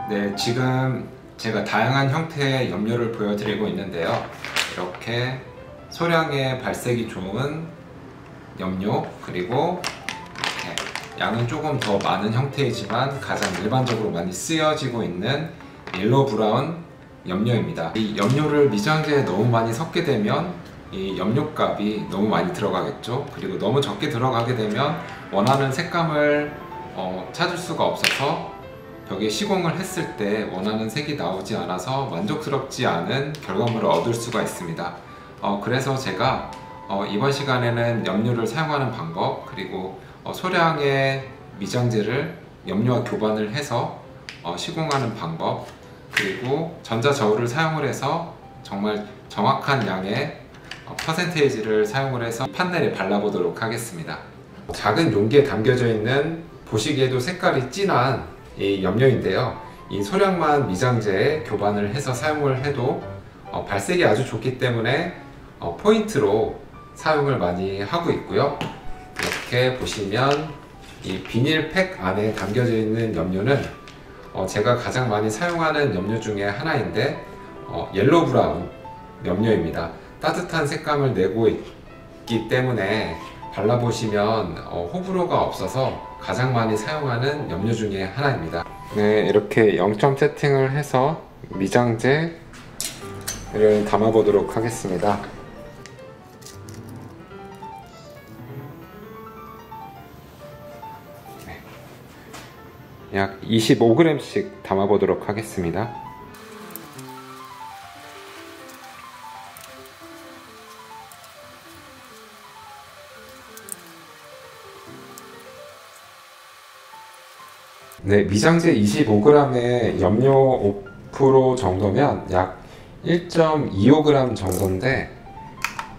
네, 지금 제가 다양한 형태의 염료를 보여드리고 있는데요. 이렇게 소량의 발색이 좋은 염료, 그리고 이렇게 양은 조금 더 많은 형태이지만 가장 일반적으로 많이 쓰여지고 있는 옐로우 브라운 염료입니다. 이 염료를 미장제에 너무 많이 섞게 되면 이 염료값이 너무 많이 들어가겠죠. 그리고 너무 적게 들어가게 되면 원하는 색감을 찾을 수가 없어서 벽에 시공을 했을 때 원하는 색이 나오지 않아서 만족스럽지 않은 결과물을 얻을 수가 있습니다. 그래서 제가 이번 시간에는 염료를 사용하는 방법, 그리고 소량의 미장제를 염료와 교반을 해서 시공하는 방법, 그리고 전자저울을 사용을 해서 정말 정확한 양의 퍼센테이지를 사용을 해서 판넬에 발라보도록 하겠습니다. 작은 용기에 담겨져 있는 보시기에도 색깔이 진한 이 염료인데요, 이 소량만 미장제에 교반을 해서 사용을 해도 발색이 아주 좋기 때문에 포인트로 사용을 많이 하고 있고요. 이렇게 보시면 이 비닐팩 안에 담겨져 있는 염료는 제가 가장 많이 사용하는 염료 중에 하나인데 옐로우 브라운 염료입니다. 따뜻한 색감을 내고 있기 때문에 발라보시면 호불호가 없어서 가장 많이 사용하는 염료 중에 하나입니다. 네, 이렇게 0점 세팅을 해서 미장제를 담아 보도록 하겠습니다. 약 25g씩 담아 보도록 하겠습니다. 네, 미장제 25g에 염료 5% 정도면 약 1.25g 정도인데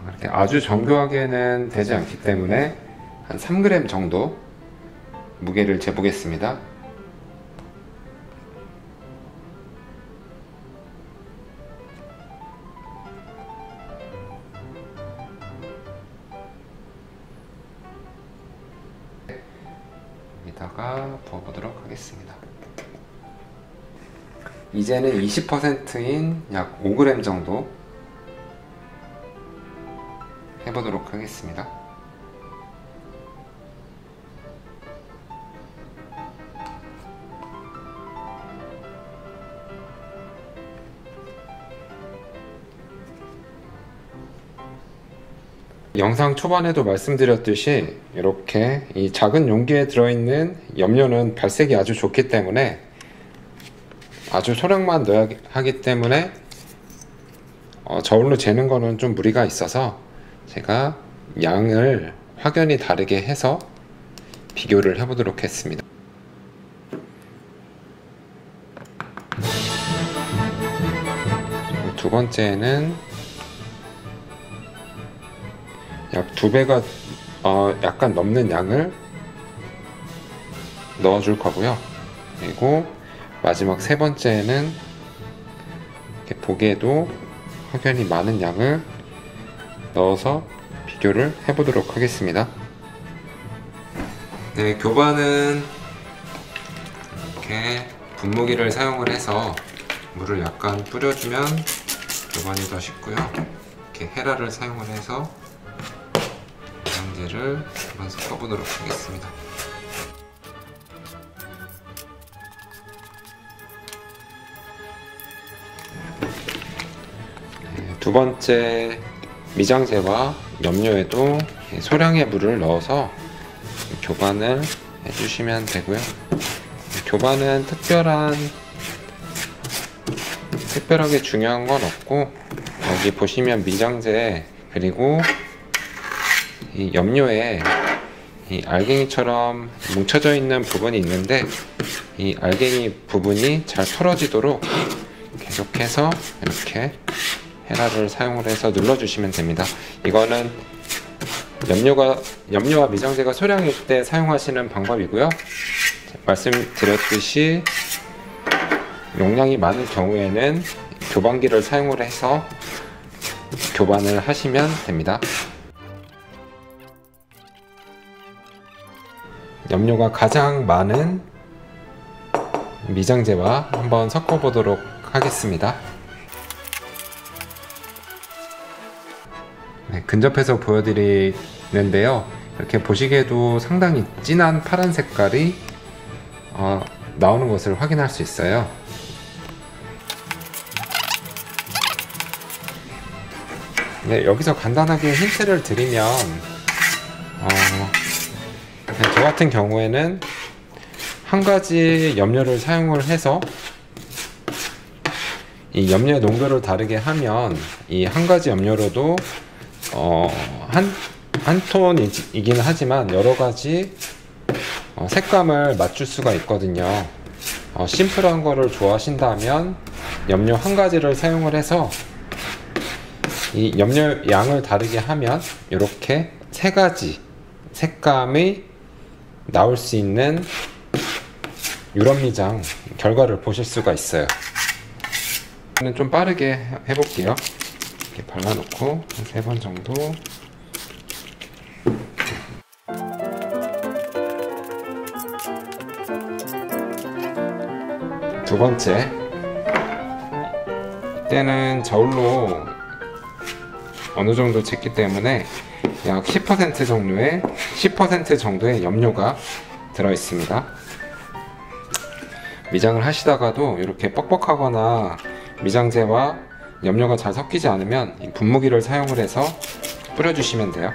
이렇게 아주 정교하게는 되지 않기 때문에 한 3g 정도 무게를 재보겠습니다. 여기다가 부어보도록 하겠습니다. 이제는 20%인 약 5g 정도 해보도록 하겠습니다. 영상 초반에도 말씀드렸듯이 이렇게 이 작은 용기에 들어있는 염료는 발색이 아주 좋기 때문에 아주 소량만 넣어야 하기 때문에 저울로 재는 거는 좀 무리가 있어서 제가 양을 확연히 다르게 해서 비교를 해보도록 했습니다. 두 번째는 약 2배가 약간 넘는 양을 넣어줄 거고요. 그리고 마지막 세 번째는 이렇게 보기에도 확연히 많은 양을 넣어서 비교를 해보도록 하겠습니다. 네, 교반은 이렇게 분무기를 사용을 해서 물을 약간 뿌려주면 교반이 더 쉽고요. 이렇게 헤라를 사용을 해서 미장제를 한번 섞어보도록 하겠습니다. 두 번째 미장제와 염료에도 소량의 물을 넣어서 교반을 해주시면 되고요. 교반은 특별하게 중요한 건 없고, 여기 보시면 미장제 그리고 이 염료에 이 알갱이처럼 뭉쳐져 있는 부분이 있는데 이 알갱이 부분이 잘 털어지도록 계속해서 이렇게 헤라를 사용을 해서 눌러주시면 됩니다. 이거는 염료와 미장제가 소량일 때 사용하시는 방법이고요. 말씀드렸듯이 용량이 많은 경우에는 교반기를 사용을 해서 교반을 하시면 됩니다. 염료가 가장 많은 미장제와 한번 섞어 보도록 하겠습니다. 네, 근접해서 보여드리는데요. 이렇게 보시기에도 상당히 진한 파란 색깔이 나오는 것을 확인할 수 있어요. 네, 여기서 간단하게 힌트를 드리면 저 같은 경우에는 한 가지 염료를 사용을 해서 이 염료의 농도를 다르게 하면 이 한 가지 염료로도 한 톤이긴 하지만 여러 가지 색감을 맞출 수가 있거든요. 심플한 거를 좋아하신다면 염료 한 가지를 사용을 해서 이 염료 양을 다르게 하면 이렇게 세 가지 색감이 나올 수 있는 유럽미장 결과를 보실 수가 있어요. 좀 빠르게 해볼게요. 이렇게 발라놓고 한 3번 정도. 두 번째, 이때는 저울로 어느 정도 쟀기 때문에 약 10% 정도의 염료가 들어 있습니다. 미장을 하시다가도 이렇게 뻑뻑하거나 미장제와 염료가 잘 섞이지 않으면 이 분무기를 사용을 해서 뿌려주시면 돼요.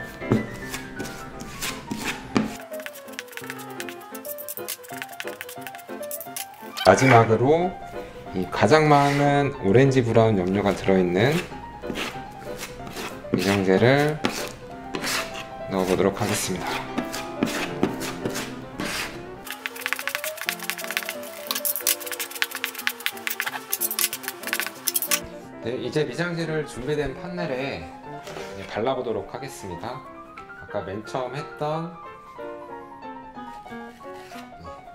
마지막으로 이 가장 많은 오렌지 브라운 염료가 들어있는 미장제를 넣어보도록 하겠습니다. 네, 이제 미장제를 준비된 판넬에 발라보도록 하겠습니다. 아까 맨 처음 했던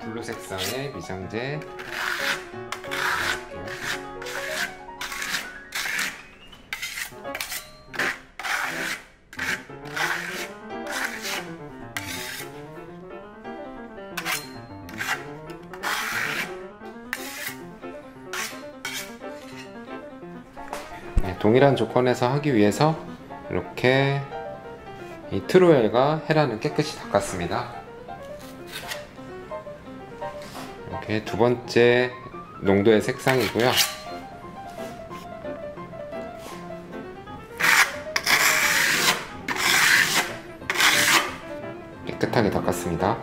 블루 색상의 미장제 동일한 조건에서 하기 위해서 이렇게 이 트로엘과 헤라는 깨끗이 닦았습니다. 이렇게 두 번째 농도의 색상이고요. 깨끗하게 닦았습니다.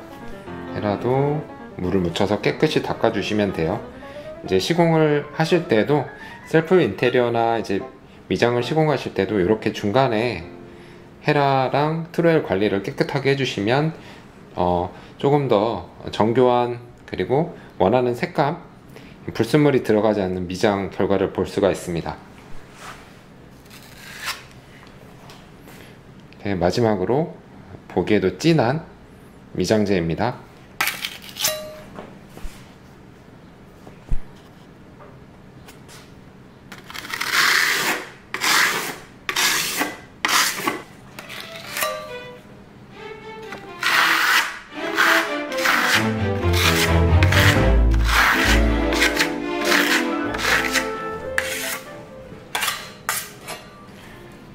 헤라도 물을 묻혀서 깨끗이 닦아주시면 돼요. 이제 시공을 하실 때도 셀프 인테리어나 이제 미장을 시공하실 때도 이렇게 중간에 헤라랑 트로엘 관리를 깨끗하게 해주시면 조금 더 정교한 그리고 원하는 색감, 불순물이 들어가지 않는 미장 결과를 볼 수가 있습니다. 네, 마지막으로 보기에도 진한 미장제입니다.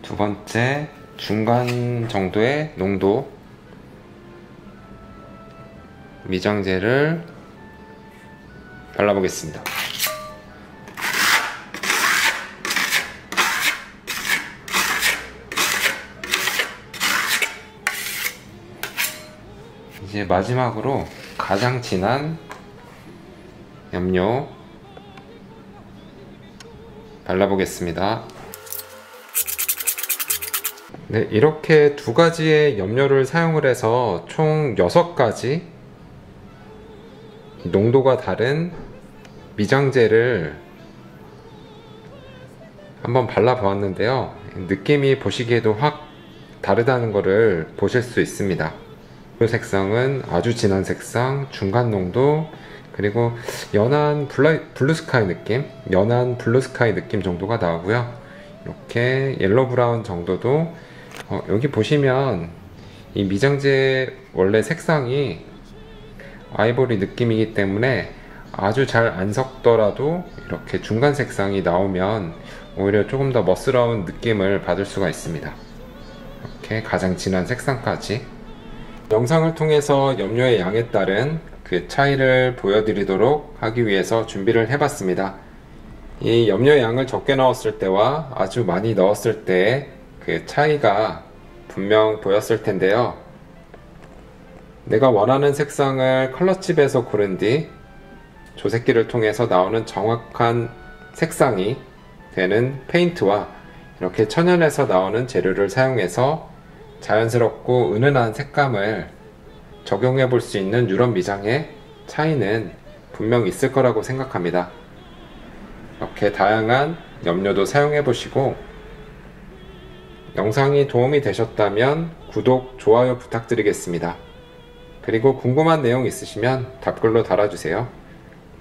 두 번째, 중간 정도의 농도 미장제를 발라보겠습니다. 이제 마지막으로 가장 진한 염료 발라보겠습니다. 네, 이렇게 두 가지의 염료를 사용을 해서 총 6가지 농도가 다른 미장제를 한번 발라보았는데요. 느낌이 보시기에도 확 다르다는 것을 보실 수 있습니다. 이 색상은 아주 진한 색상, 중간 농도, 그리고 연한 블루스카이 느낌, 연한 블루스카이 느낌 정도가 나오고요. 이렇게 옐로우 브라운 정도도 여기 보시면 이 미장제 원래 색상이 아이보리 느낌이기 때문에 아주 잘 안 섞더라도 이렇게 중간 색상이 나오면 오히려 조금 더 멋스러운 느낌을 받을 수가 있습니다. 이렇게 가장 진한 색상까지. 영상을 통해서 염료의 양에 따른 그 차이를 보여드리도록 하기 위해서 준비를 해봤습니다. 이 염료의 양을 적게 넣었을 때와 아주 많이 넣었을 때의 그 차이가 분명 보였을 텐데요. 내가 원하는 색상을 컬러칩에서 고른 뒤 조색기를 통해서 나오는 정확한 색상이 되는 페인트와 이렇게 천연에서 나오는 재료를 사용해서 자연스럽고 은은한 색감을 적용해 볼 수 있는 유럽 미장의 차이는 분명 있을 거라고 생각합니다. 이렇게 다양한 염료도 사용해 보시고 영상이 도움이 되셨다면 구독, 좋아요 부탁드리겠습니다. 그리고 궁금한 내용 있으시면 답글로 달아주세요.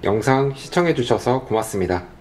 영상 시청해 주셔서 고맙습니다.